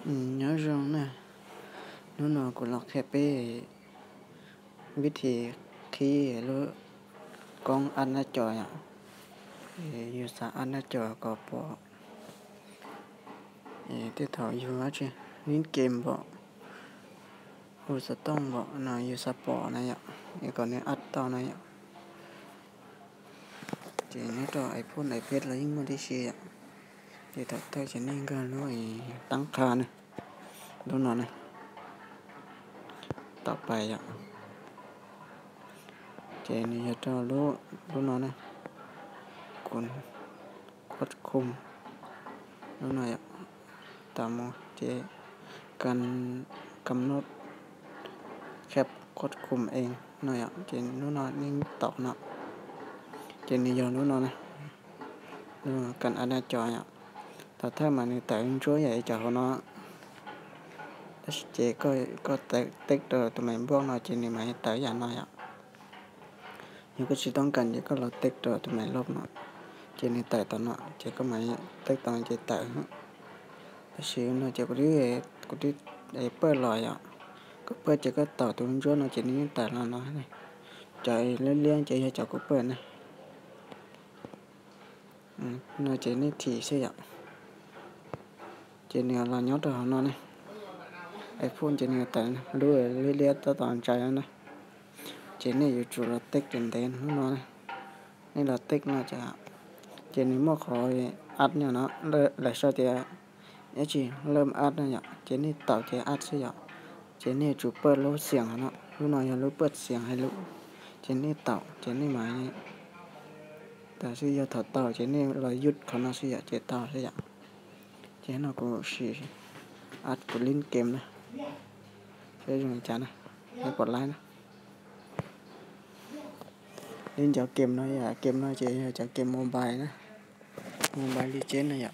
nhớ rằng nè nó cũng lọt hẹp bê viết thì khi lúc con ăn nó trời ạ thì yêu sa ăn nó trời có bỏ thì tiếp theo yêu á chứ nín kem bỏ hồ sa tông bỏ nó yêu sa bỏ này ạ thì còn nếu ăn tao này ạ chỉ nếu cho iPhone iPad lấy một đi xe ạ thì thật tay chỉ nên cái lối tăng kha này đúng rồi nàyต่อไปอ่ะเจนี่จะรู้น้อยนะคนควบคุมรู้หน่อยอ่ะตามเจการกำหนดแคปควบคุมเองหน่อยอ่ะเจรู้น้อยนิ่งตอบนะเจนี่ยอมรู้น้อยนะรู้การอ่านหน้าจออ่ะแต่ถ้ามันแต่งช่วยใหญ่จอnó chị có tích được tụi mình buông nói chuyện này mày tới giờ nói ạ nhưng có chỉต้องcần chỉ có là tích được tụi mình lúc nó chị này tới tao nó chỉ có mày tích tao chị tới xíu nó chỉ có đi để bơi lội ạ có bơi chỉ có tao tụi mình nó chỉ ní tới là nói này chạy liên chị hay chào có bơi này nó chỉ ní thì sẽ ạ chị này là nhớ được nó này iPhone trên người ta đuôi lê ta toàn trái nó trên nàyอยู่จุดtích trên đèn nó nàyนี่เราติ๊กน่าจะเจนนี้มั่วคอยอัดเนี่ยเนาะเลยใช่แต่เนี่ยจีเริ่มอัดเนี่ยเจนนี่ต่อเจอัดใช่ไหมเจนนี่จุดเปิดรู้เสียงเนาะรู้หน่อยอย่ารู้เปิดเสียงให้รู้เจนนี่ต่อเจนนี่หมายแต่ชื่อยาถอดต่อเจนนี่เราหยุดเขาน่าชื่อเจต่อใช่ไหมเจนเราก็ชีอัดกูเล่นเกมนะใช่ยังไงจ๊ะนะให้กดไลค์นะเล่นจากเกมน้อยอ่ะเกมน้อยเจ๊จากเกมโมบายนะโมบายลีเจนนะอ่ะ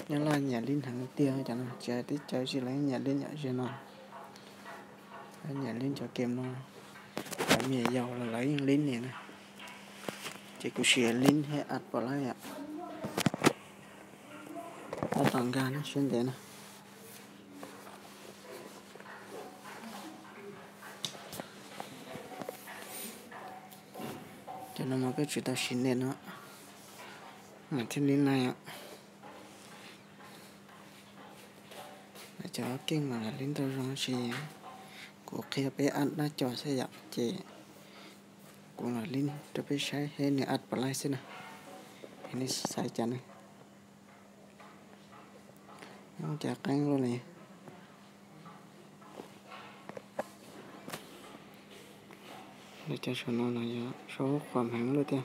นี่là nhà linh thằng tiêu cho nó chơi tí chơi chỉ lấy nhà linh nhà cho nó nhà linh cho kem nó cái mì dầu là lấy linh này nè chỉ có xìa linh hay ắt vào lại ạ ở tầng ga nó xuyên thế nè cho nó mà cái chuyện tao xin lên nó mà thêm linh này ạ cho kinh mà linh tao rong xì của kia bé ăn nó cho sẽ dặm chị cũng là linh cho bé sai hay nè ăn vào lại xem nào này sai chắn này không chả canh luôn này để cho nó là sốความแข็งเลยเตี้ย